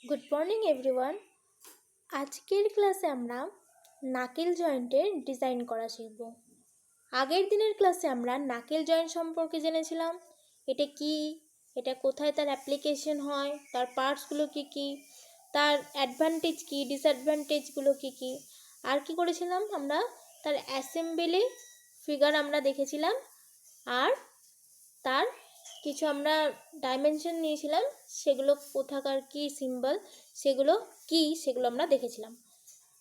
Good morning everyone. আজকের ক্লাসে আমরা নাকেল জয়েন্টের ডিজাইন করা শিখব। আগের দিনের ক্লাসে আমরা নাকেল জয়েন্ট সম্পর্কে জেনেছিলাম। এটা কি, এটা কোথায় তার অ্যাপ্লিকেশন হয়, তার পার্টসগুলো কি কি, তার অ্যাডভান্টেজ কি, ডিসঅ্যাডভান্টেজগুলো কি কি, আর কি করেছিলাম আমরা তার অ্যাসেম্বলি ফিগার আমরা দেখেছিলাম, আর তার কিছু আমরা ডাইমেনশন নিয়েছিলাম, সেগুলো কোথাকার কি সিম্বল, সেগুলো আমরা দেখেছিলাম।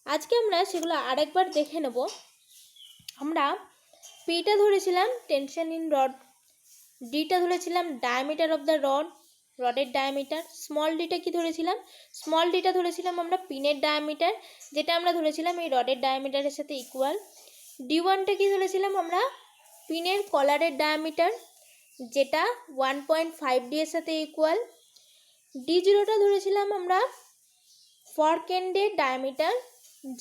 আজকে আমরা সেগুলো আরেকবার দেখে নেব। আমরা পিটা ধরেছিলাম টেনশন ইন রড, ডিটা ধরেছিলাম ডায়ামিটার অফ দ্য রডের ডায়ামিটার, স্মল ডিটা কি ধরেছিলাম, স্মল ডিটা ধরেছিলাম আমরা পিনের ডায়ামিটার, যেটা আমরা ধরেছিলাম এই রডের ডায়ামিটারের সাথে ইকুয়াল। ডি ওয়ানটা কি ধরেছিলাম আমরা পিনের কলারের ডায়ামিটার, যেটা 1.5D এর সাথে ইকুয়াল। ডি জিরোটা ধরেছিলাম আমরা ফর্ক এন্ডের ডায়ামিটার,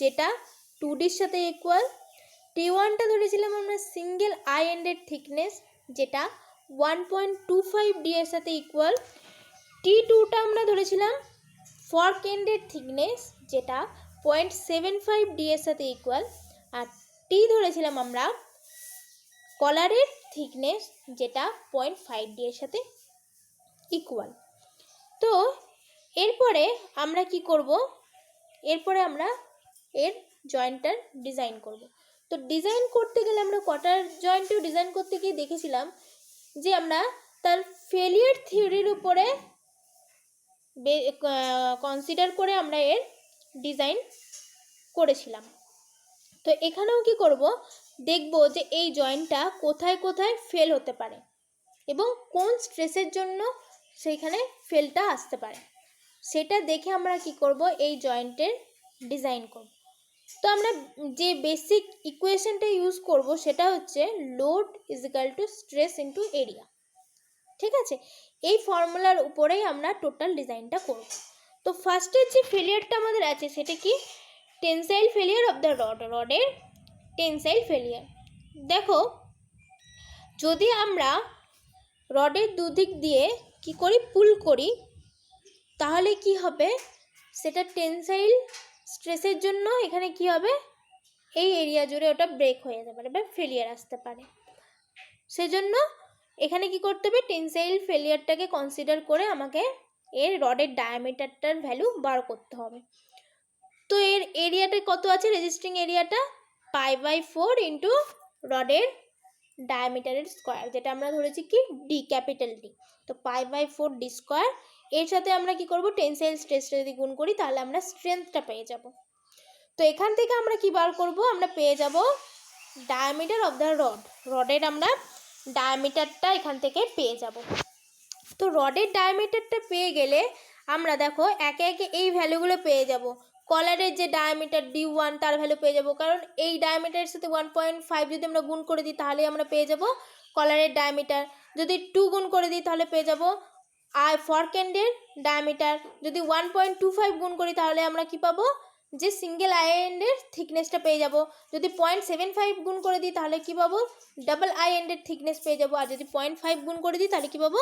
যেটা 2Dর সাথে ইকুয়াল। টি ওয়ানটা ধরেছিলাম আমরা সিঙ্গেল আই এন্ডের থিকনেস, যেটা 1.25D এর সাথে ইকুয়াল। টি টুটা আমরা ধরেছিলাম ফর্ক এন্ডের থিকনেস, যেটা 0.75D এর সাথে ইকুয়াল। আর টি ধরেছিলাম আমরা কলারের থিকনেস, যেটা 0.5D এর সাথে ইকুয়াল। তো এরপরে আমরা কি করব, এরপরে আমরা এর জয়েন্টটার ডিজাইন করব। তো ডিজাইন করতে গেলে আমরা কটার জয়েন্টও ডিজাইন করতে গিয়ে দেখেছিলাম যে আমরা তার ফেলিয়ার থিওরির উপরে কনসিডার করে আমরা এর ডিজাইন করেছিলাম। তো এখানেও কি করব, দেখব যে এই জয়েন্টটা কোথায় কোথায় ফেল হতে পারে এবং কোন স্ট্রেসের জন্য সেইখানে ফেলটা আসতে পারে, সেটা দেখে আমরা কি করব, এই জয়েন্টের ডিজাইন করব। তো আমরা যে বেসিক ইকুয়েশনটা ইউজ করব সেটা হচ্ছে load is equal to stress into area. ঠিক আছে, এই ফর্মুলার উপরেই আমরা টোটাল ডিজাইনটা করব। তো ফার্স্টের যে ফেলিয়ারটা আমাদের আছে সেটা কি, টেনসাইল ফেলিয়ার অফ দ্য রডের টেনসাইল ফেলিয়ার। দেখো, যদি আমরা রডের দুদিক দিয়ে কি করি, পুল করি, তাহলে কি হবে, সেটা টেনসাইল স্ট্রেসের জন্য এখানে কি হবে, এই এরিয়া জুড়ে ওটা ব্রেক হয়ে যেতে পারে বা ফেলিয়ার আসতে পারে। সেজন্য এখানে কি করতে হবে, টেনসাইল ফেলিয়ারটাকে কনসিডার করে আমাকে এর রডের ডায়ামিটারটার ভ্যালু বার করতে হবে। তো এর এরিয়াটা কত আছে, রেজিস্টিং এরিয়াটা π/4 ইন্টু রডের ডায়ামিটারের স্কোয়ার, যেটা আমরা ধরেছি কি ডি, ক্যাপিটাল ডি। তো π/4D স্কোয়ার, এর সাথে আমরা কি করব, টেনসাইল স্ট্রেসটা যদি গুণ করি তাহলে আমরা স্ট্রেংথটা পেয়ে যাব। তো এখান থেকে আমরা কি বার করব, আমরা পেয়ে যাব ডায়ামিটার অফ দ্য রডের আমরা ডায়ামিটারটা এখান থেকে পেয়ে যাব। তো রডের ডায়ামিটারটা পেয়ে গেলে আমরা দেখো একে একে এই ভ্যালুগুলো পেয়ে যাব। কলারের যে ডায়ামিটার D1 তার ভ্যালু পেয়ে যাব, কারণ এই ডায়ামিটারের সাথে 1.5 যদি আমরা গুণ করে দিই তাহলে আমরা পেয়ে যাব কলারের ডায়ামিটার। যদি 2 গুণ করে দিই তাহলে পেয়ে যাব ফর্ক এন্ডের ডায়ামিটার। যদি 1.25 গুণ করি তাহলে আমরা কি পাবো, যে সিঙ্গেল আই এন্ডের থিকনেসটা পেয়ে যাব। যদি 0.75 গুণ করে দিই তাহলে কি পাবো, ডাবল আই এন্ডের থিকনেস পেয়ে যাব। আর যদি 0.5 গুণ করে দিই তাহলে কি পাবো,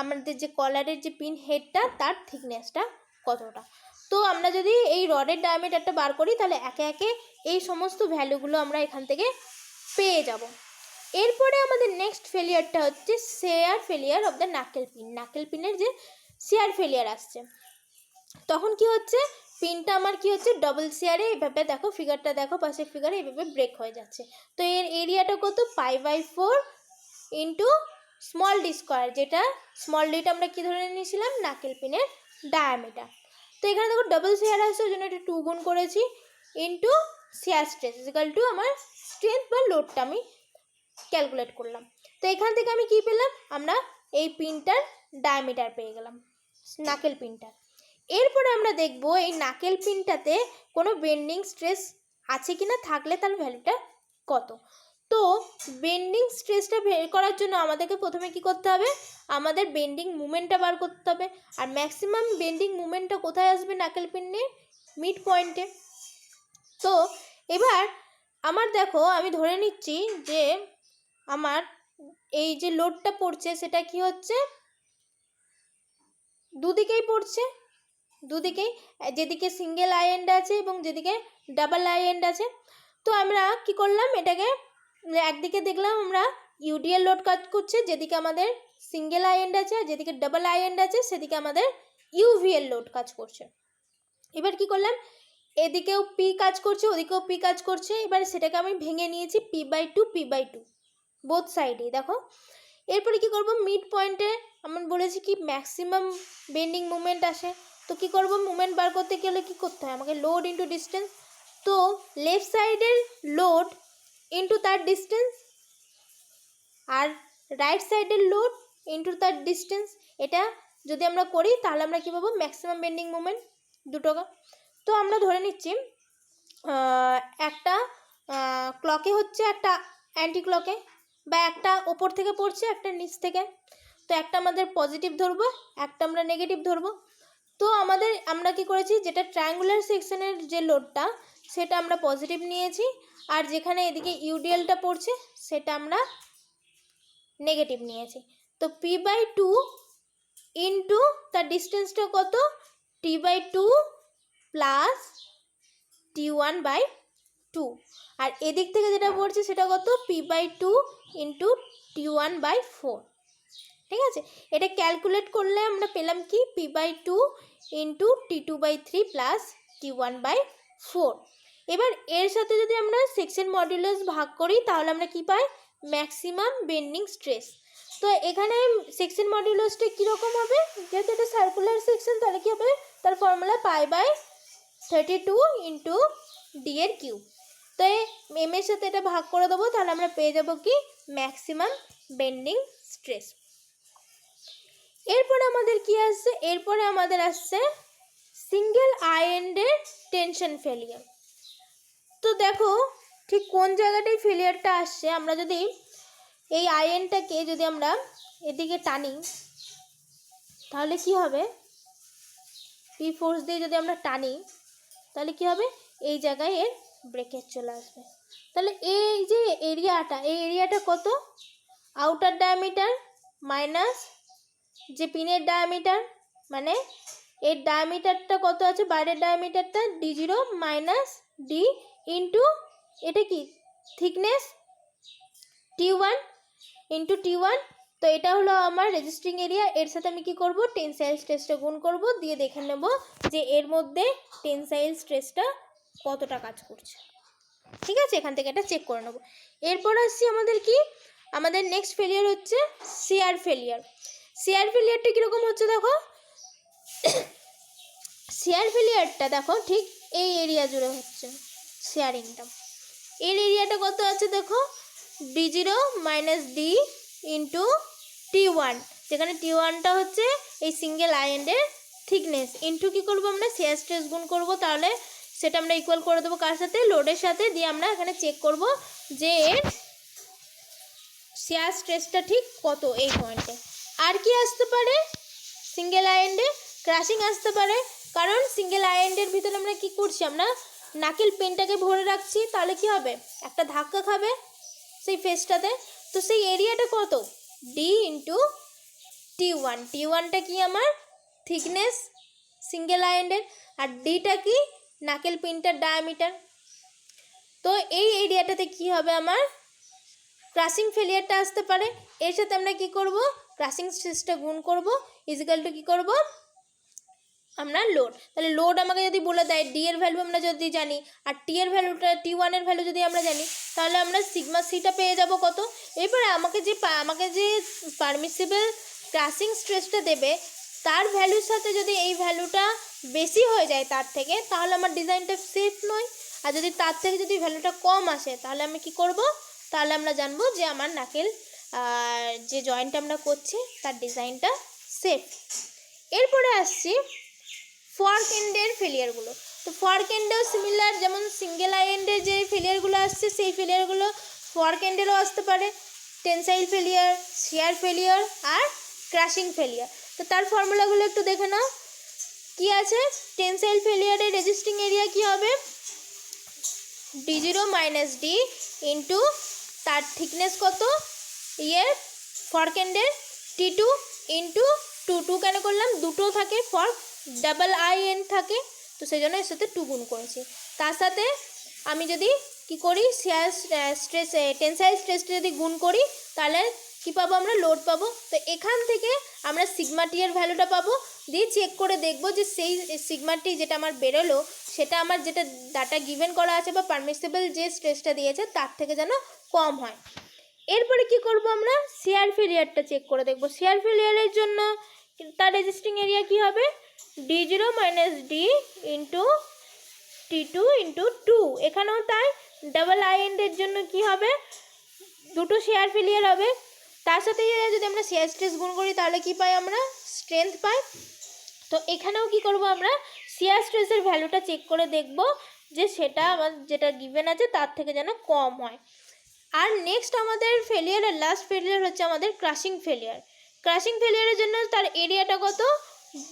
আমাদের যে কলারের যে পিন হেডটা তার থিকনেসটা কতটা। তো আমরা যদি এই রডের ডায়ামিটারটা বার করি তাহলে একে একে এই সমস্ত ভ্যালুগুলো আমরা এখান থেকে পেয়ে যাব। এরপরে আমাদের নেক্সট ফেলিয়ারটা হচ্ছে শেয়ার ফেলিয়ার অফ দ্য নাকেল পিনের যে শেয়ার ফেলিয়ার আসছে, তখন কি হচ্ছে, পিনটা আমার কি হচ্ছে, ডবল শেয়ারে এইভাবে দেখো, ফিগারটা দেখো, পাশের ফিগারে এইভাবে ব্রেক হয়ে যাচ্ছে। তো এর এরিয়াটা কত, π/4 ইন্টু স্মল ডি স্কোয়ার, যেটা স্মল ডিটা আমরা কি ধরে নিয়েছিলাম, নাকেল পিনের ডায়ামিটার। তো এখানে দেখো ডবল শেয়ার আসছে, ওই জন্য এটা 2 গুণ করেছি, ইন্টু শেয়ার স্ট্রেস ইজিক্যাল টু আমার স্ট্রেংথ বা লোডটা আমি ক্যালকুলেট করলাম। তো এখান থেকে আমি কি পেলাম, আমরা এই পিনটার ডায়ামিটার পেয়ে গেলাম, নাকেল পিনটার। এরপরে আমরা দেখব এই নাকেল পিনটাতে কোনো বেন্ডিং স্ট্রেস আছে কিনা, থাকলে তার ভ্যালুটা কত। তো বেন্ডিং স্ট্রেসটা বের করার জন্য আমাদেরকে প্রথমে কি করতে হবে, আমাদের বেন্ডিং মুভমেন্টটা বার করতে হবে। আর ম্যাক্সিমাম বেন্ডিং মুভমেন্টটা কোথায় আসবে, নাকেল পিনের মিড পয়েন্টে। তো এবার আমার দেখো, আমি ধরে নিচ্ছি যে আমার এই যে লোডটা পড়ছে সেটা কি হচ্ছে, দুদিকেই পড়ছে, দুদিকেই, যেদিকে সিঙ্গেল আই এন্ড আছে এবং যেদিকে ডাবল আই এন্ড আছে। তো আমরা কি করলাম, এটাকে একদিকে দেখলাম আমরা ইউডিএল লোড কাজ করছে, যেদিকে আমাদের সিঙ্গেল আই এন্ড আছে, আর যেদিকে ডাবল আই এন্ড আছে সেদিকে আমাদের ইউভিএল লোড কাজ করছে। এবার কি করলাম, এদিকেও পি কাজ করছে, ওদিকেও পি কাজ করছে। এবার সেটাকে আমি ভেঙে নিয়েছি P/2 বোথ সাইডে, দেখো। এরপরে কি করব, মিড পয়েন্টে আমরা বলেছি কি ম্যাক্সিমাম বেন্ডিং মুভমেন্ট আসে। তো কি করব, মুভমেন্ট বার করতে গেলে কি করতে হয় আমাকে, লোড ইন্টু ডিস্টেন্স। তো লেফট সাইডের লোড ইন্টু তার ডিস্টেন্স আর রাইট সাইডের লোড ইন্টু তার ডিস্টেন্স, এটা যদি আমরা করি তাহলে আমরা কী পাবো, ম্যাক্সিমাম বেন্ডিং মুভমেন্ট দুটোকে। তো আমরা ধরে নিচ্ছি একটা ক্লকে হচ্ছে, একটা অ্যান্টি ক্লকে, বা একটা ওপর থেকে পড়ছে, একটা নিচ থেকে। তো একটা আমাদের পজিটিভ ধরবো, একটা আমরা নেগেটিভ ধরবো। তো আমরা কি করেছি, যেটা ট্রায়াঙ্গুলার সেকশনের যে লোডটা সেটা আমরা পজিটিভ নিয়েছি, আর যেখানে এদিকে ইউডিএলটা পড়ছে সেটা আমরা নেগেটিভ নিয়েছি। তো P/2 ইন্টু তার ডিস্টেন্সটা কত, T/2 প্লাস T1/2, আর এদিক থেকে যেটা পড়ছে সেটা কত, P/2 ইন্টু T1/4। ঠিক আছে, এটা ক্যালকুলেট করলে আমরা পেলাম কি, P/2 into T2/3 plus T1/4। এবার এর সাথে যদি আমরা সেকশন মডুলাস ভাগ করি তাহলে আমরা কি পাই, ম্যাক্সিমাম বেন্ডিং স্ট্রেস। তো এখানে সেকশন মডুলাসটা কীরকম হবে, যেহেতু এটা সার্কুলার সেকশন তাহলে কী হবে, তার ফর্মুলা π/32 ইন্টু ডি এর কিউব। তো এম এর সাথে এটা ভাগ করে দেবো, তাহলে আমরা পেয়ে যাবো কি, ম্যাক্সিমাম বেন্ডিং স্ট্রেস। এরপরে আমাদের কি আসছে, এরপরে আমাদের আসছে সিঙ্গেল আই এন্ডের টেনশন ফেলিয়ার। তো দেখো ঠিক কোন জায়গাটায় ফেলিয়ারটা আসছে, আমরা যদি এই আই এন্ডটাকে যদি আমরা এদিকে টানি তাহলে কি হবে, পি ফোর্স দিয়ে যদি আমরা টানি তাহলে কি হবে, এই জায়গায় এর ব্রেকেজ চলে আসবে। তাহলে এই যে এরিয়াটা, এই এরিয়াটা কত, আউটার ডায়ামিটার মাইনাস যে পিনের ডায়ামিটার, মানে এর ডায়ামিটারটা কত আছে, বাইরের ডায়ামিটারটা D0 মাইনাস ডি ইন্টু এটা কি থিকনেস T1 ইন্টু T1। তো এটা হলো আমার রেজিস্টিং এরিয়া। এর সাথে আমি কি করব, টেনসাইল স্ট্রেসটা গুণ করব, দিয়ে দেখে নেব যে এর মধ্যে টেনসাইল স্ট্রেসটা কতটা কাজ করছে। ঠিক আছে, এখান থেকে এটা চেক করে নেব। এরপর আসছি আমাদের কি, আমাদের নেক্সট ফেলিয়ার হচ্ছে শিয়ার ফেলিয়ার। শিয়ার ফেলিয়ারটা কীরকম হচ্ছে দেখো, শিয়ার ফেলিয়ারটা দেখো ঠিক এই এরিয়া জুড়ে হচ্ছে শেয়ারিংটা। এর এরিয়াটা কত আছে দেখো, D0 minus D into T1, যেখানে T1টা হচ্ছে এই সিঙ্গেল আই এন্ডের থিকনেস, ইন্টু কী করবো আমরা, শেয়ার স্ট্রেস গুণ করব, তাহলে সেটা আমরা ইকুয়াল করে দেবো কার সাথে, লোডের সাথে। দিয়ে আমরা এখানে চেক করব যে এর শেয়ার স্ট্রেসটা ঠিক কত এই পয়েন্টে। আর কি আসতে পারে, সিঙ্গেল আই এন্ডে ক্র্যাশিং আসতে পারে, কারণ সিঙ্গেল আই এন্ডের ভিতরে আমরা কি করছি, আমরা নাকেল পেনটাকে ভরে রাখছি, তাহলে কি হবে, একটা ধাক্কা খাবে সেই ফেসটাতে। তো সেই এরিয়াটা কত, ডি ইন্টু T1, T1টা কি আমার থিকনেস সিঙ্গেল আই এন্ডের, আর ডিটা কি নাকেল পিনটার ডায়ামিটার। তো এই এরিয়াটাতে কি হবে, আমার ক্রাশিং ফেলিয়ারটা আসতে পারে। এর সাথে আমরা কি করব, ক্রাশিং স্ট্রেসটা গুণ করব, ইজিক্যাল টু কী করব আমরা লোড। তাহলে লোড আমাকে যদি বলে দেয়, ডি এর ভ্যালু আমরা যদি জানি আর টি এর ভ্যালুটা T1 এর ভ্যালু যদি আমরা জানি, তাহলে আমরা সিগমা সিটা পেয়ে যাব কত। এরপরে আমাকে যে পারমিসিবল ক্রাশিং স্ট্রেসটা দেবে তার ভ্যালুর সাথে যদি এই ভ্যালুটা বেশি হয়ে যায় তার থেকে, তাহলে আমার ডিজাইনটা সেফ নয়। আর যদি তার থেকে যদি ভ্যালুটা কম আসে তাহলে আমি কি করব, তাহলে আমরা জানবো যে আমার নাকেল যে জয়েন্ট আমরা করছি তার ডিজাইনটা সেফ। এরপরে আসছি ফর্ক এন্ডের ফেলিয়ারগুলো। তো ফর্ক এন্ডেও সিমিলার, যেমন সিঙ্গেল আই এন্ডের যে ফেলিয়ারগুলো আসছে সেই ফেলিয়ারগুলো ফর্ক এন্ডেরও আসতে পারে, টেনসাইল ফেলিয়ার, শিয়ার ফেলিয়ার আর ক্র্যাশিং ফেলিয়ার। তো তার ফর্মুলাগুলো একটু দেখে নাও কি আছে। টেনসাইল ফেলিয়ারের রেজিস্টিং এরিয়া কি হবে, D0 মাইনাস ডি ইন্টু তার থিকনেস কত ফর্ক এন্ডের T2 ইন্টু 2 কেন করলাম, দুটো থাকে ফর্ক, ডাবল আই এন থাকে, তো সেই জন্য এর সাথে 2 গুণ করেছি। তার সাথে আমি যদি কি করি, শিয়ার স্ট্রেস টেনসাইল স্ট্রেসটা যদি গুণ করি তাহলে কি পাবো আমরা, লোড পাবো। তো এখান থেকে আমরা সিগমা টি এর ভ্যালুটা পাবো, দিয়ে চেক করে দেখবো যে সেই সিগমা টি যেটা আমার বেরোলো সেটা আমার যেটা ডাটা গিভেন করা আছে বা পারমিসিবল যে স্ট্রেসটা দিয়েছে তার থেকে যেন কম হয়। এরপরে কি করব, আমরা শিয়ার ফেলিয়ারটা চেক করে দেখব। শিয়ার ফেলিয়ারের জন্য তার রেজিস্টিং এরিয়া কি হবে, D0 minus D into T2 into 2। এখানেও তাই, ডাবল আই এন্ডের জন্য কি হবে, দুটো শেয়ার ফেলিয়ার হবে। তার সাথে যদি আমরা শেয়ার স্ট্রেস গুণ করি তাহলে কি পাই, আমরা স্ট্রেংথ পাই। তো এখানেও কি করব, আমরা শেয়ার স্ট্রেসের ভ্যালুটা চেক করে দেখব যে সেটা আমার যেটা গিভেন আছে তার থেকে যেন কম হয়। আর নেক্সট আমাদের ফেলিয়ারের লাস্ট ফেলিয়ার হচ্ছে আমাদের ক্রাশিং ফেলিয়ার। ক্রাশিং ফেলিয়ারের জন্য তার এরিয়াটা কত,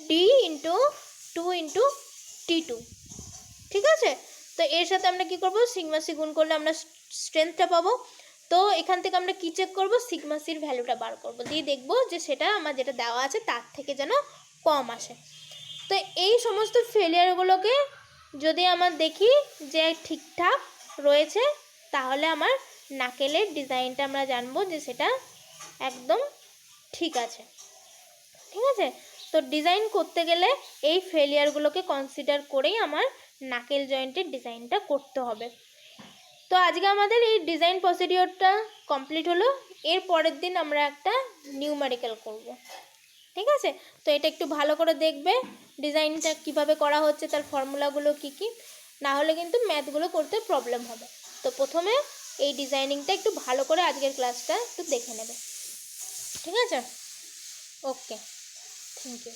ডি ইন্টু 2 ইন্টু T2, ঠিক আছে। তো এর সাথে আমরা কি করব, সিগমা সি গুণ করলে আমরা স্ট্রেংথটা পাবো। তো এখান থেকে আমরা কি চেক করব, সিগমা সির ভ্যালুটা বার করব, দিয়ে দেখব যে সেটা আমার যেটা দেওয়া আছে তার থেকে যেন কম আসে। তো এই সমস্ত ফেলিয়ারগুলোকে যদি আমার দেখি যে ঠিকঠাক রয়েছে তাহলে আমার নাকেলের ডিজাইনটা আমরা জানবো যে সেটা একদম ঠিক আছে, ঠিক আছে। তো ডিজাইন করতে গেলে এই ফেলিয়ারগুলোকে কনসিডার করেই আমার নাকেল জয়েন্টের ডিজাইনটা করতে হবে। তো আজকে আমাদের এই ডিজাইন প্রসিডিওরটা কমপ্লিট হলো। এর পরের দিন আমরা একটা নিউমেরিক্যাল করব, ঠিক আছে। তো এটা একটু ভালো করে দেখবে ডিজাইনটা কিভাবে করা হচ্ছে, তার ফর্মুলাগুলো কি কি, না হলে কিন্তু ম্যাথগুলো করতে প্রবলেম হবে। তো প্রথমে এই ডিজাইনিংটা একটু ভালো করে আজকের ক্লাসটা একটু দেখে নেবে, ঠিক আছে। ওকে, থ্যাংক ইউ।